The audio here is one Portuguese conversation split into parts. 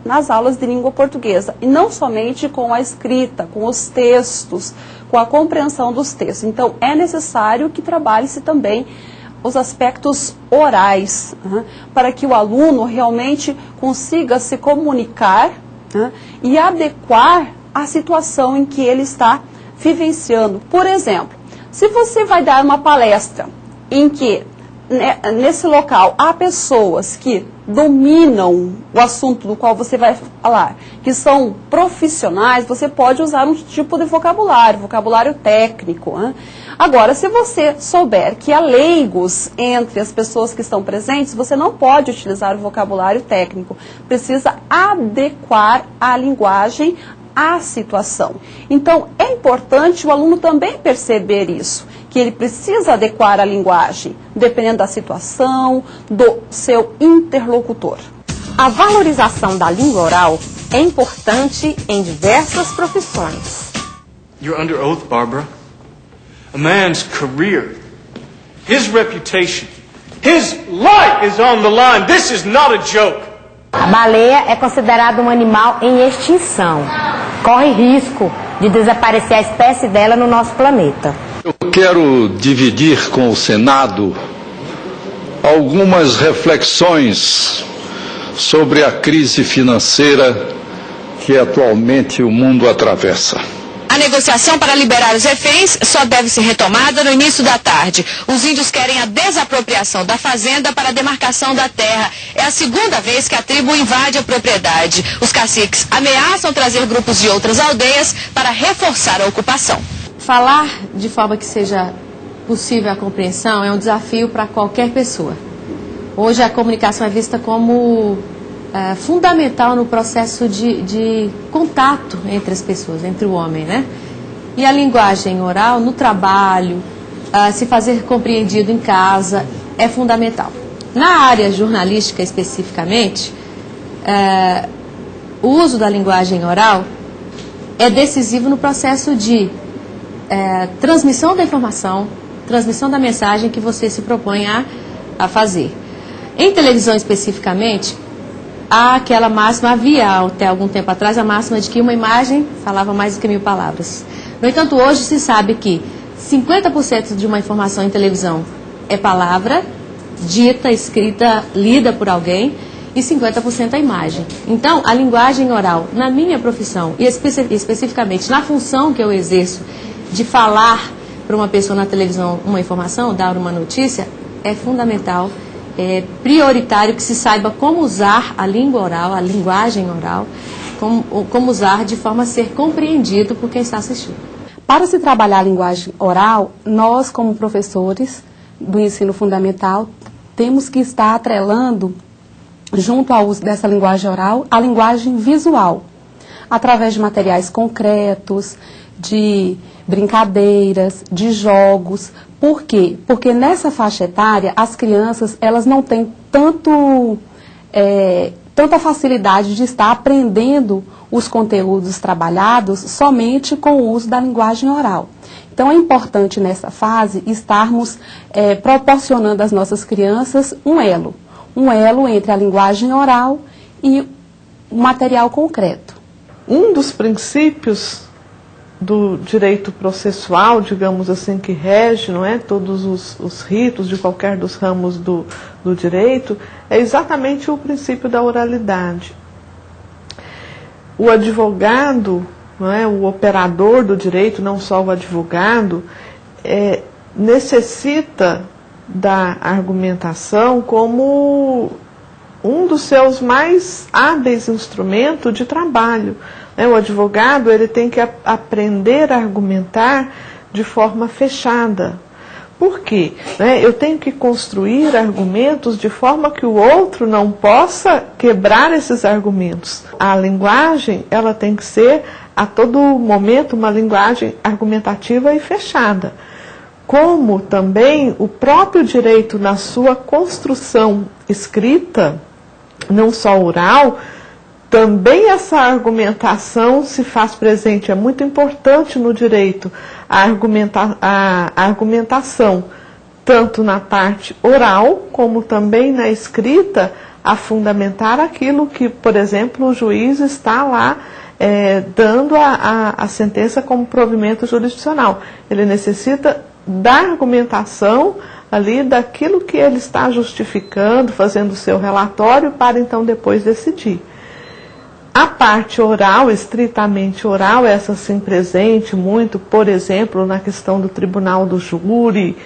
nas aulas de língua portuguesa, e não somente com a escrita, com os textos, com a compreensão dos textos. Então, é necessário que trabalhe-se também os aspectos orais, para que o aluno realmente consiga se comunicar e adequar à situação em que ele está vivenciando. Por exemplo, se você vai dar uma palestra em que nesse local há pessoas que dominam o assunto do qual você vai falar, que são profissionais, você pode usar um tipo de vocabulário técnico. Agora, se você souber que há leigos entre as pessoas que estão presentes, você não pode utilizar o vocabulário técnico. Precisa adequar a linguagem à situação. Então, é importante o aluno também perceber isso, que ele precisa adequar a linguagem, dependendo da situação, do seu interlocutor. A valorização da língua oral é importante em diversas profissões. You're under oath, Barbara. A man's career, his reputation, his life is on the line. This is not a joke. A baleia é considerada um animal em extinção. Corre risco de desaparecer a espécie dela no nosso planeta. Eu quero dividir com o Senado algumas reflexões sobre a crise financeira que atualmente o mundo atravessa. A negociação para liberar os reféns só deve ser retomada no início da tarde. Os índios querem a desapropriação da fazenda para a demarcação da terra. É a segunda vez que a tribo invade a propriedade. Os caciques ameaçam trazer grupos de outras aldeias para reforçar a ocupação. Falar de forma que seja possível a compreensão é um desafio para qualquer pessoa. Hoje a comunicação é vista como fundamental no processo de contato entre as pessoas, entre o homem, né? E a linguagem oral, no trabalho, se fazer compreendido em casa, é fundamental. Na área jornalística especificamente, o uso da linguagem oral é decisivo no processo de transmissão da informação, transmissão da mensagem que você se propõe a fazer. Em televisão especificamente, há aquela máxima, havia até algum tempo atrás a máxima de que uma imagem falava mais do que 1000 palavras. No entanto, hoje se sabe que 50% de uma informação em televisão é palavra, dita, escrita, lida por alguém, e 50% é imagem. Então, a linguagem oral, na minha profissão, e especificamente na função que eu exerço, de falar para uma pessoa na televisão uma informação, dar uma notícia, é fundamental, é prioritário que se saiba como usar a língua oral, a linguagem oral, como usar de forma a ser compreendido por quem está assistindo. Para se trabalhar a linguagem oral, nós, como professores do ensino fundamental, temos que estar atrelando, junto ao uso dessa linguagem oral, a linguagem visual, através de materiais concretos, de brincadeiras, de jogos. Por quê? Porque nessa faixa etária, as crianças elas não têm tanta facilidade de estar aprendendo os conteúdos trabalhados somente com o uso da linguagem oral. Então, é importante nessa fase estarmos proporcionando às nossas crianças um elo entre a linguagem oral e o material concreto. Um dos princípios do direito processual, digamos assim, que rege, não é, todos os ritos de qualquer dos ramos do direito, é exatamente o princípio da oralidade. O advogado, não é, o operador do direito, não só o advogado, necessita da argumentação como um dos seus mais hábeis instrumentos de trabalho. O advogado ele tem que aprender a argumentar de forma fechada. Por quê? Eu tenho que construir argumentos de forma que o outro não possa quebrar esses argumentos. A linguagem ela tem que ser a todo momento uma linguagem argumentativa e fechada. Como também o próprio direito na sua construção escrita, não só oral, também essa argumentação se faz presente. É muito importante no direito a argumentação, tanto na parte oral, como também na escrita, a fundamentar aquilo que, por exemplo, o juiz está lá dando a sentença como provimento jurisdicional. Ele necessita da argumentação ali daquilo que ele está justificando, fazendo o seu relatório, para então depois decidir. A parte oral, estritamente oral, essa sim presente muito, por exemplo, na questão do tribunal do júri,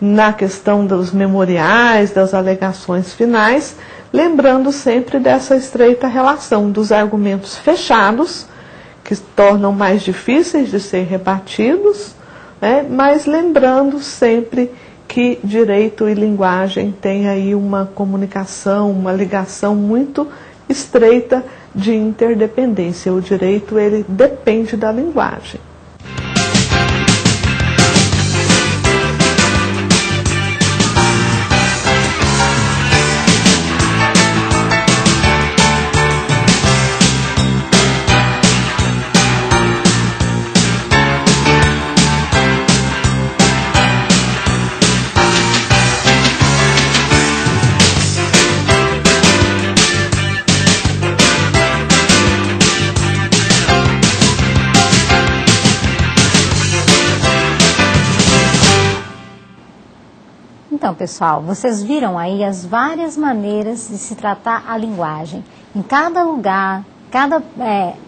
na questão dos memoriais, das alegações finais, lembrando sempre dessa estreita relação dos argumentos fechados, que tornam mais difíceis de ser rebatidos, né, mas lembrando sempre que direito e linguagem têm aí uma comunicação, uma ligação muito estreita de interdependência. O direito, ele depende da linguagem. Então, pessoal, vocês viram aí as várias maneiras de se tratar a linguagem. Em cada lugar, cada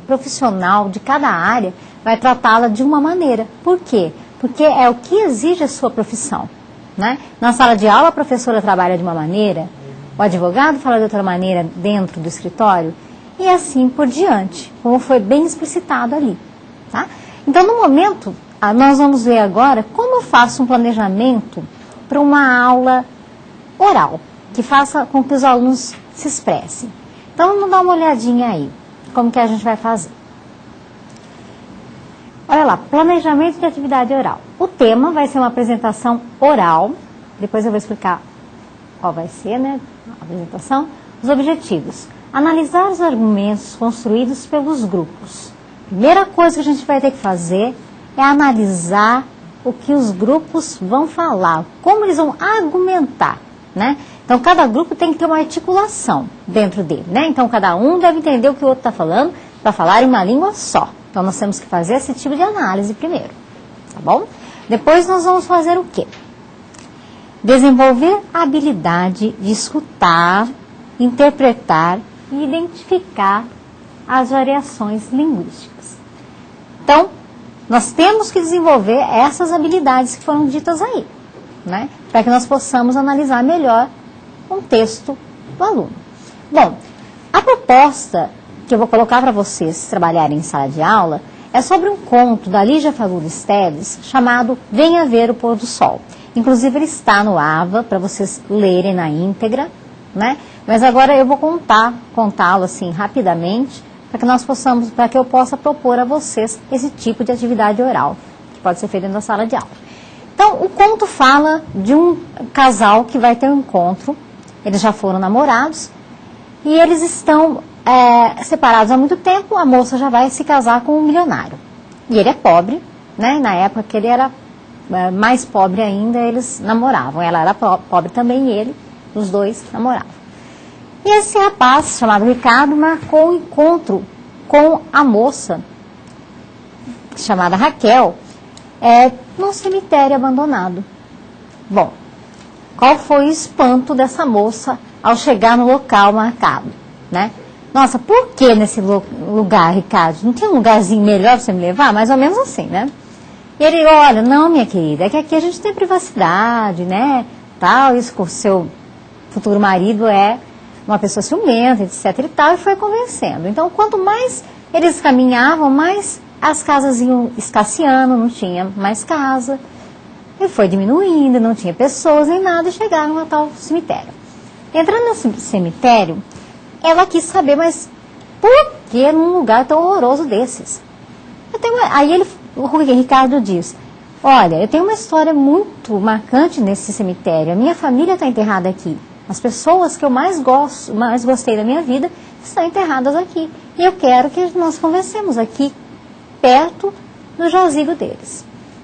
profissional de cada área vai tratá-la de uma maneira. Por quê? Porque é o que exige a sua profissão, né? Na sala de aula, a professora trabalha de uma maneira, o advogado fala de outra maneira dentro do escritório, e assim por diante, como foi bem explicitado ali, tá? Então, no momento, nós vamos ver agora como eu faço um planejamento para uma aula oral, que faça com que os alunos se expressem. Então, vamos dar uma olhadinha aí, como que a gente vai fazer. Olha lá, planejamento de atividade oral. O tema vai ser uma apresentação oral, depois eu vou explicar qual vai ser, né, a apresentação. Os objetivos: analisar os argumentos construídos pelos grupos. Primeira coisa que a gente vai ter que fazer é analisar o que os grupos vão falar, como eles vão argumentar, né? Então, cada grupo tem que ter uma articulação dentro dele, né? Então, cada um deve entender o que o outro está falando para falar em uma língua só. Então, nós temos que fazer esse tipo de análise primeiro, tá bom? Depois, nós vamos fazer o quê? Desenvolver a habilidade de escutar, interpretar e identificar as variações linguísticas. Então, nós temos que desenvolver essas habilidades que foram ditas aí, né? Para que nós possamos analisar melhor o texto do aluno. Bom, a proposta que eu vou colocar para vocês trabalharem em sala de aula é sobre um conto da Lígia Fagundes Esteves chamado Venha Ver o Pôr do Sol. Inclusive, ele está no AVA para vocês lerem na íntegra, né? Mas agora eu vou contá-lo assim rapidamente, para que eu possa propor a vocês esse tipo de atividade oral, que pode ser feita na sala de aula. Então, o conto fala de um casal que vai ter um encontro, eles já foram namorados, e eles estão separados há muito tempo. A moça já vai se casar com um milionário. E ele é pobre, né? Na época que ele era mais pobre ainda, eles namoravam. Ela era pobre também e ele, os dois namoravam. E esse rapaz, chamado Ricardo, marcou um encontro com a moça, chamada Raquel, num cemitério abandonado. Bom, qual foi o espanto dessa moça ao chegar no local marcado, né? Nossa, por que nesse lugar, Ricardo? Não tem um lugarzinho melhor para você me levar? Mais ou menos assim, né? E ele, olha, não, minha querida, é que aqui a gente tem privacidade, né? Tal, isso com o seu futuro marido uma pessoa ciumenta, etc e tal, e foi convencendo. Então, quanto mais eles caminhavam, mais as casas iam escasseando, não tinha mais casa, e foi diminuindo, não tinha pessoas nem nada, e chegaram a tal cemitério. Entrando nesse cemitério, ela quis saber, mas por que num lugar tão horroroso desses? Aí o Ricardo diz, olha, eu tenho uma história muito marcante nesse cemitério, a minha família está enterrada aqui. As pessoas que eu mais gostei da minha vida estão enterradas aqui. E eu quero que nós conversemos aqui, perto do jazigo deles.